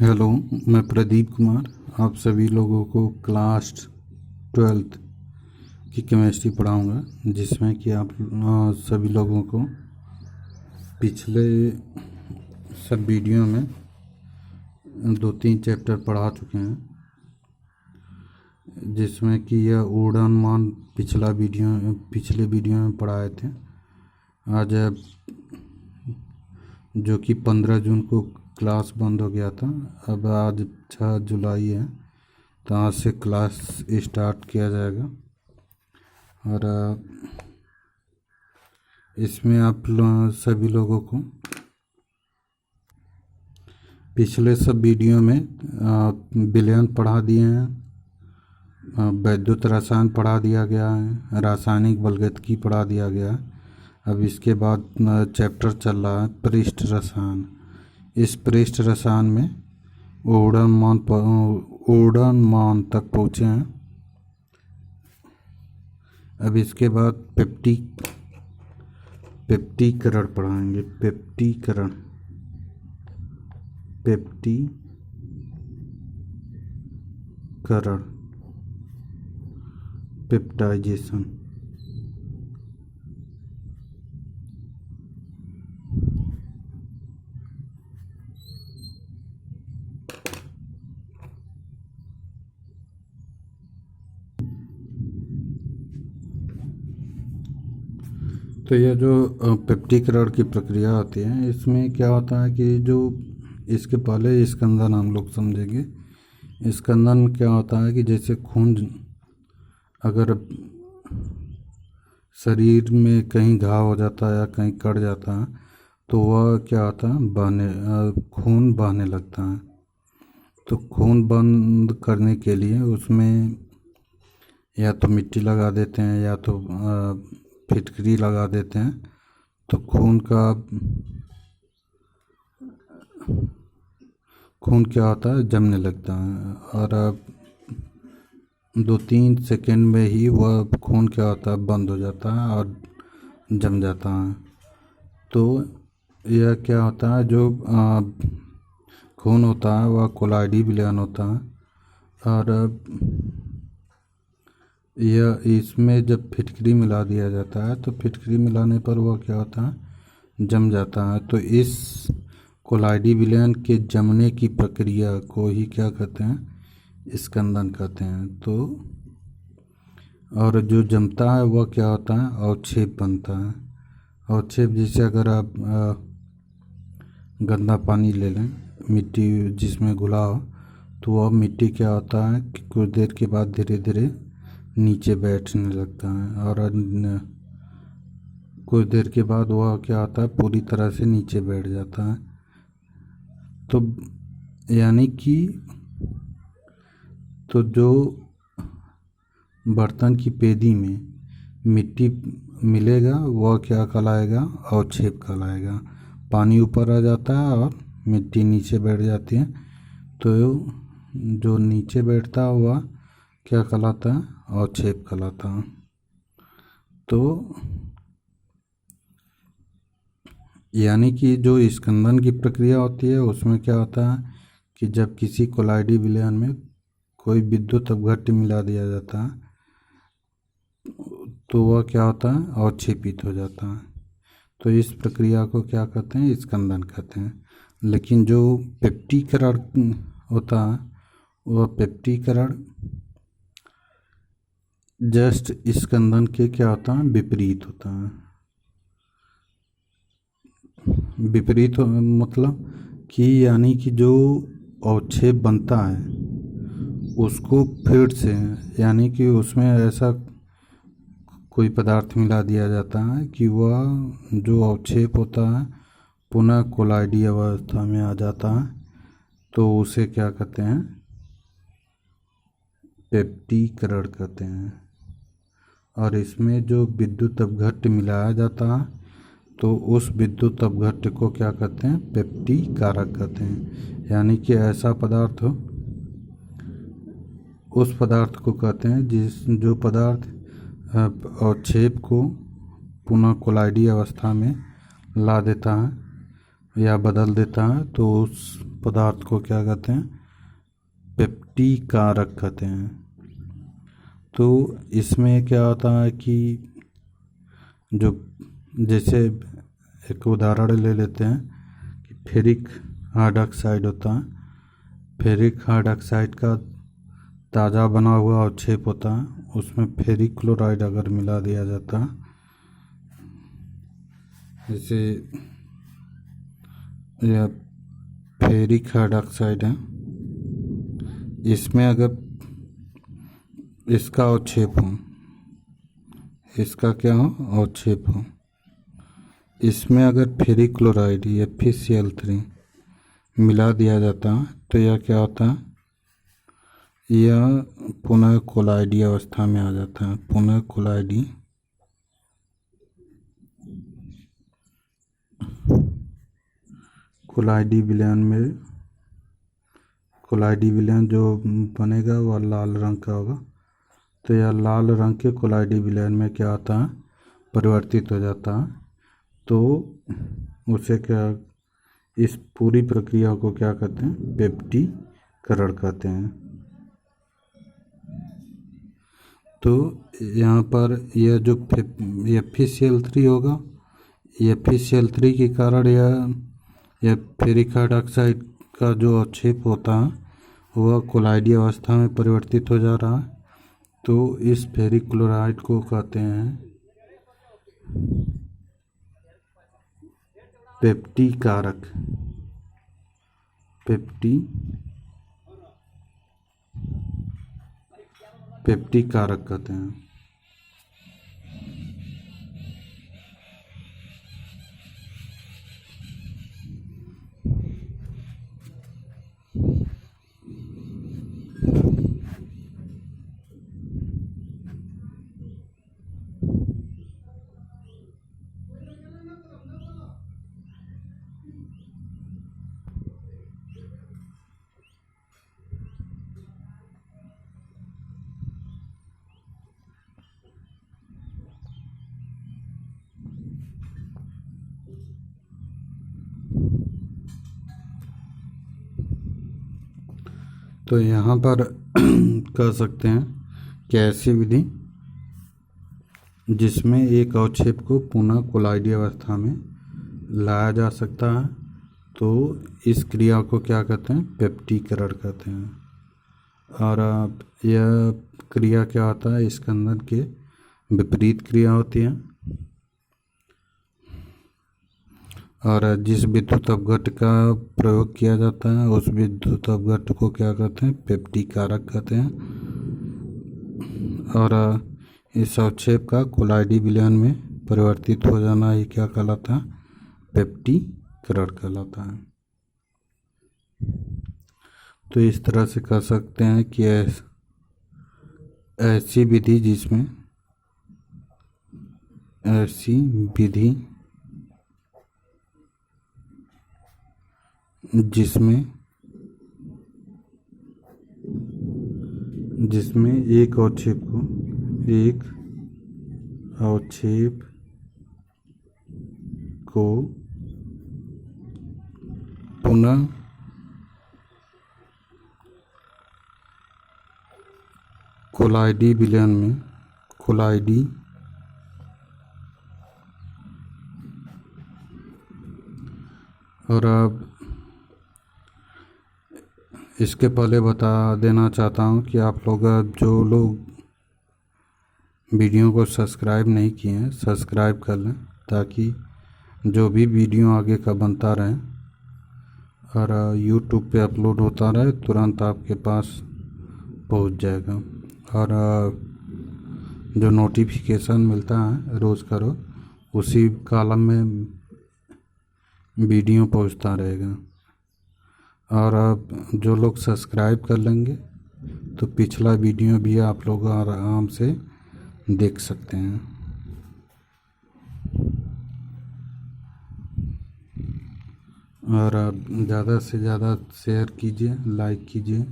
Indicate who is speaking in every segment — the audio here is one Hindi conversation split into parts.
Speaker 1: हेलो, मैं प्रदीप कुमार आप सभी लोगों को क्लास 12th की केमिस्ट्री पढ़ाऊंगा, जिसमें कि आप सभी लोगों को पिछले सब वीडियो में 2-3 चैप्टर पढ़ा चुके हैं, जिसमें कि यह ऊर्ध्वमान पिछले वीडियो में पढ़ाए थे। आज जो कि 15 जून को क्लास बंद हो गया था, अब आज 6 जुलाई है, तो आज से क्लास स्टार्ट किया जाएगा। और इसमें आप सभी लोगों को पिछले सब वीडियो में विलयन पढ़ा दिए हैं, वैद्युत रसायन पढ़ा दिया गया है, रासायनिक बलगतिकी पढ़ा दिया गया है। अब इसके बाद चैप्टर चल रहा है पृष्ठ रसायन। इस पृष्ठ रसायन में ऊर्ध्वमान तक पहुँचे हैं। अब इसके बाद पेप्टीकरण पढ़ाएंगे। पेप्टीकरण पेप्टाइजेशन। तो यह जो पेप्टीकरण की प्रक्रिया होती है, इसमें क्या होता है कि जो इसके पहले स्कंदन हम लोग समझेंगे। स्कंदन क्या होता है कि जैसे खून अगर शरीर में कहीं घाव हो जाता है या कहीं कट जाता है, तो वह क्या होता है, खून बहने लगता है। तो खून बंद करने के लिए उसमें या तो मिट्टी लगा देते हैं या तो फिटकरी लगा देते हैं, तो खून क्या होता है, जमने लगता है। और 2-3 सेकेंड में ही वह खून क्या होता है, बंद हो जाता है और जम जाता है। तो यह क्या होता है, जो खून होता है वह कोलाइडी विलयन होता है। और यह इसमें जब फिटकरी मिला दिया जाता है, तो फिटकरी मिलाने पर वह क्या होता है, जम जाता है। तो इस कोलाइडी विलयन के जमने की प्रक्रिया को ही क्या कहते हैं, स्कंदन कहते हैं। तो और जो जमता है वह क्या होता है, अवक्षेप बनता है। अवक्षेप जैसे अगर आप गंदा पानी ले लें, मिट्टी जिसमें घुला हो, तो वह मिट्टी क्या होता है कि कुछ देर के बाद धीरे धीरे नीचे बैठने लगता है, और कुछ देर के बाद वह क्या होता है, पूरी तरह से नीचे बैठ जाता है। तो यानी कि तो जो बर्तन की पेदी में मिट्टी मिलेगा वह क्या कहलाएगा, अवक्षेप कहलाएगा। पानी ऊपर आ जाता है और मिट्टी नीचे बैठ जाती है, तो जो नीचे बैठता है वह क्या कहलाता है, अवक्षेप कहलाता है। तो यानी कि जो स्कंदन की प्रक्रिया होती है, उसमें क्या होता है कि जब किसी कोलाइडी विलयन में कोई विद्युत अपघट्य मिला दिया जाता है, तो वह क्या होता है, अवक्षेपित हो जाता है। तो इस प्रक्रिया को क्या कहते हैं, स्कंदन कहते हैं। लेकिन जो पेप्टीकरण होता है, वह पेप्टीकरण जस्ट स्कंदन के क्या होता है, विपरीत होता है। विपरीत मतलब कि यानी कि जो अवक्षेप बनता है उसको फिर से, यानी कि उसमें ऐसा कोई पदार्थ मिला दिया जाता है कि वह जो अवक्षेप होता है पुनः कोलाइडी अवस्था में आ जाता है, तो उसे क्या कहते हैं, पेप्टीकरण कहते हैं। और इसमें जो विद्युत अपघट्य मिलाया जाता है, तो उस विद्युत अपघट्य को क्या कहते हैं, पेप्टीकारक कहते हैं। यानी कि ऐसा पदार्थ हो, उस पदार्थ को कहते हैं जो पदार्थ अवक्षेप को पुनः कोलाइडी अवस्था में ला देता है या बदल देता है, तो उस पदार्थ को क्या कहते हैं, पेप्टी कारक कहते हैं। तो इसमें क्या होता है कि जो, जैसे एक उदाहरण ले लेते हैं कि फेरिक हार्ड ऑक्साइड होता है। फेरिक हार्ड ऑक्साइड का ताज़ा बना हुआ अवक्षेप होता है, उसमें फेरिक क्लोराइड अगर मिला दिया जाता है, जैसे यह फेरिक हार्ड ऑक्साइड है, इसमें अगर इसका अवक्षेप हो, इसका क्या हो, अवक्षेप हो, इसमें अगर फेरिक क्लोराइड FeCl3 मिला दिया जाता है तो यह क्या होता है, यह पुनः कोलाइडी अवस्था में आ जाता है। पुनः कोलाइडी विलयन जो बनेगा वह लाल रंग का होगा। तो यह लाल रंग के कोलाइडी विलयन में क्या होता है, परिवर्तित हो जाता है। तो उसे क्या, इस पूरी प्रक्रिया को क्या कहते हैं, पेप्टीकरण कहते हैं। तो यहाँ पर यह जो FeCl3 होगा, FeCl3 के कारण यह फेरिक हार्ड ऑक्साइड का जो अवक्षेप होता है वह कोलाइडी अवस्था में परिवर्तित हो जा रहा है। तो इस फेरिक क्लोराइड को कहते हैं पेप्टीकारक। पेप्टीकारक कहते हैं। तो यहाँ पर कह सकते हैं कि ऐसी विधि जिसमें एक अवक्षेप को पुनः कोलाइडी अवस्था में लाया जा सकता है, तो इस क्रिया को क्या कहते हैं, पेप्टीकरण कहते हैं। और यह क्रिया क्या होता है, स्कंदन के विपरीत क्रिया होती है। और जिस विद्युत अपघट्ट का प्रयोग किया जाता है उस विद्युत अपघट्ट को क्या कहते हैं, पेप्टीकारक कहते हैं। और इस अवक्षेप का कोलाइडी विलयन में परिवर्तित हो जाना ही क्या कहलाता है, पेप्टीकरण कहलाता है। तो इस तरह से कह सकते हैं कि ऐसी विधि जिसमें एक अवक्षेप को पुनः कोलाइडी विलयन में और अब इसके पहले बता देना चाहता हूँ कि आप लोग जो लोग वीडियो को सब्सक्राइब नहीं किए हैं सब्सक्राइब कर लें, ताकि जो भी वीडियो आगे का बनता रहे और यूट्यूब पे अपलोड होता रहे तुरंत आपके पास पहुंच जाएगा। और जो नोटिफिकेशन मिलता है रोज़ का रोज़ उसी कॉलम में वीडियो पहुंचता रहेगा। और जो लोग सब्सक्राइब कर लेंगे तो पिछला वीडियो भी आप लोग आराम से देख सकते हैं। और ज़्यादा से ज़्यादा शेयर कीजिए, लाइक कीजिए।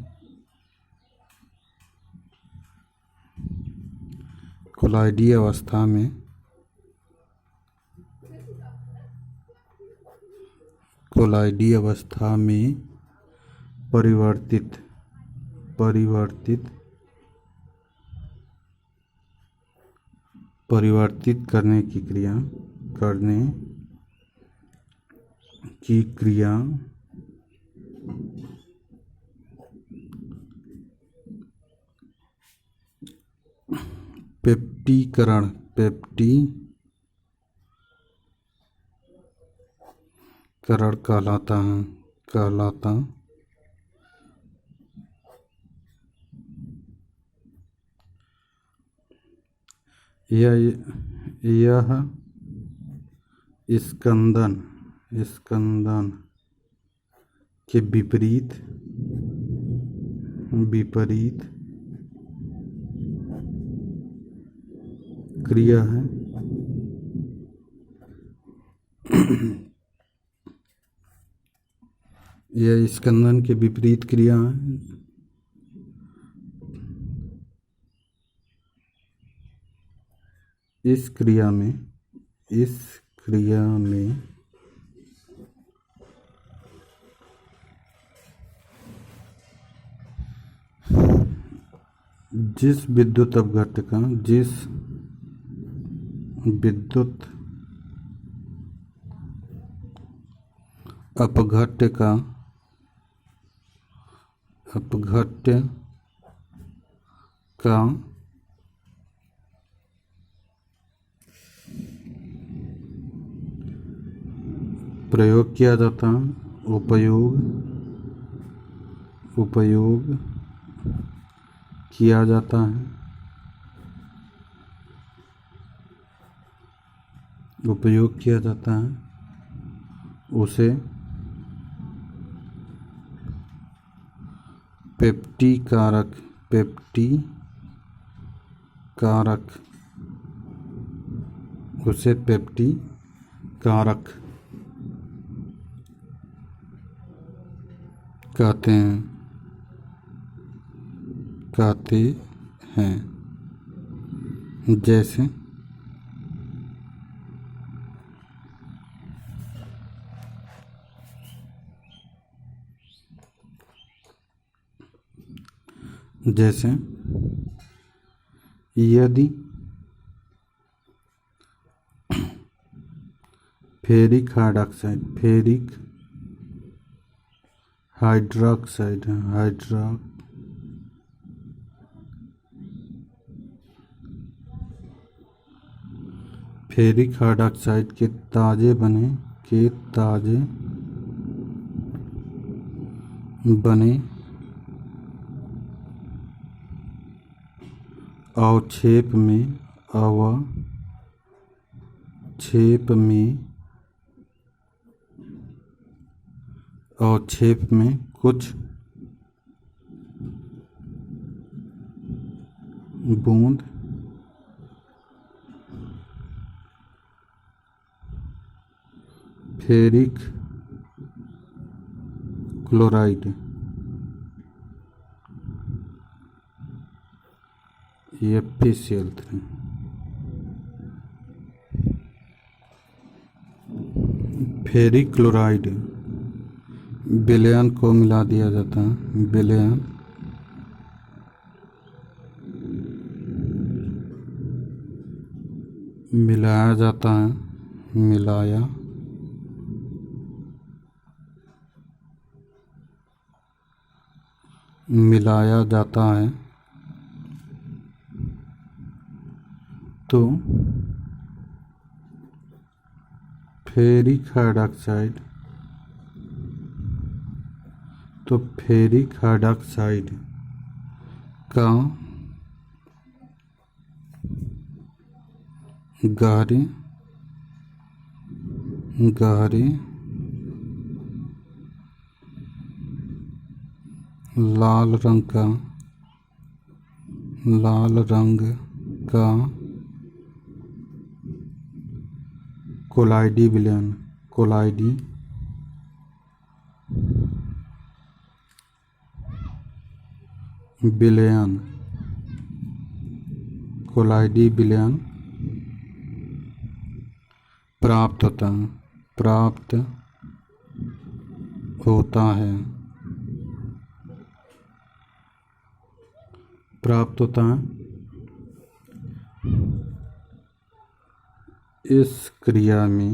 Speaker 1: कोलाइडी अवस्था में परिवर्तित परिवर्तित परिवर्तित करने की क्रिया पेप्टीकरण कहलाता यह स्कंदन के विपरीत क्रिया है। यह स्कंदन के विपरीत क्रिया है। इस क्रिया में जिस विद्युत अपघट्ट का प्रयोग किया जाता है, उपयोग किया जाता है, उसे पेप्टीकारक कहते हैं। जैसे यदि फेरिक हाइड्रोक्साइड के ताजे बने अवक्षेप में कुछ बूंद ferric chloride FeCl3 ferric chloride विलयन को मिला दिया जाता है। मिलाया जाता है। मिलाया जाता है तो फेरिक हाइड्रोक्साइड का गहरे लाल रंग का कोलाइडी विलयन प्राप्त होता है। प्राप्त होता है। इस क्रिया में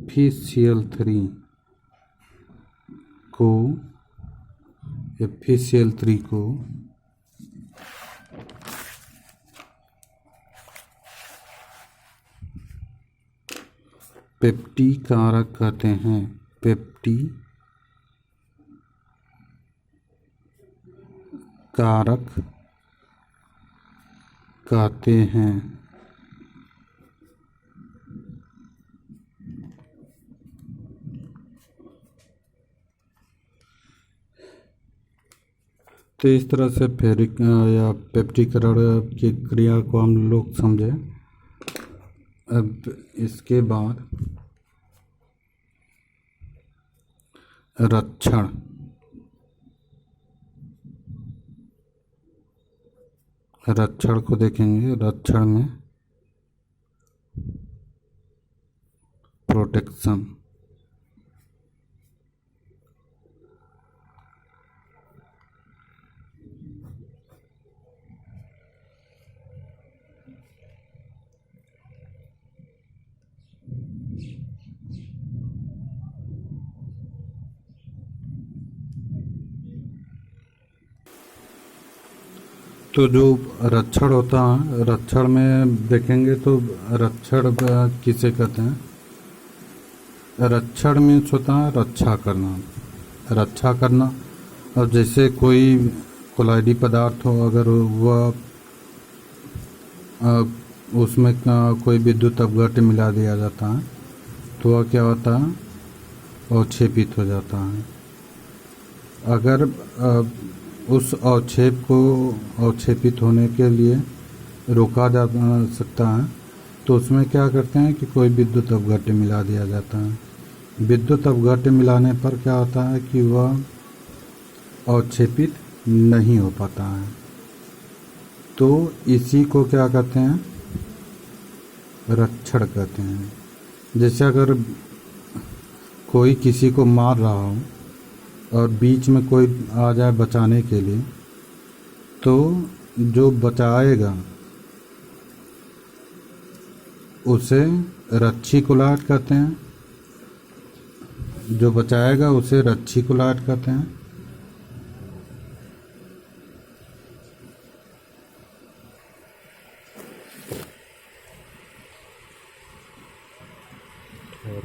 Speaker 1: FeCl3 को पेप्टी कारक कहते हैं। पेप्टी कारक कहते हैं। तो इस तरह से फेरिक या पेप्टीकरण की क्रिया को हम लोग समझे। अब इसके बाद रक्षण को देखेंगे। रक्षण में प्रोटेक्शन, तो जो रक्षण होता है, रक्षण में देखेंगे तो रक्षण किसे कहते हैं। रक्षण मीन्स होता है रक्षा करना। और जैसे कोई कोलाइडी पदार्थ हो, अगर वह उसमें कोई विद्युत अपघट्य मिला दिया जाता है तो वह क्या होता है, अवक्षेपित हो जाता है। अगर उस अवक्षेप को अवक्षेपित होने के लिए रोका जा सकता है तो उसमें क्या करते हैं कि कोई विद्युत अपघट्य मिला दिया जाता है। विद्युत अपघट्य मिलाने पर क्या होता है कि वह अवक्षेपित नहीं हो पाता है। तो इसी को क्या कहते हैं, रक्षण कहते हैं। जैसे अगर कोई किसी को मार रहा हो और बीच में कोई आ जाए बचाने के लिए, तो जो बचाएगा उसे रक्षी कुलाट कहते हैं। जो बचाएगा उसे रक्षी कुलाट कहते हैं। और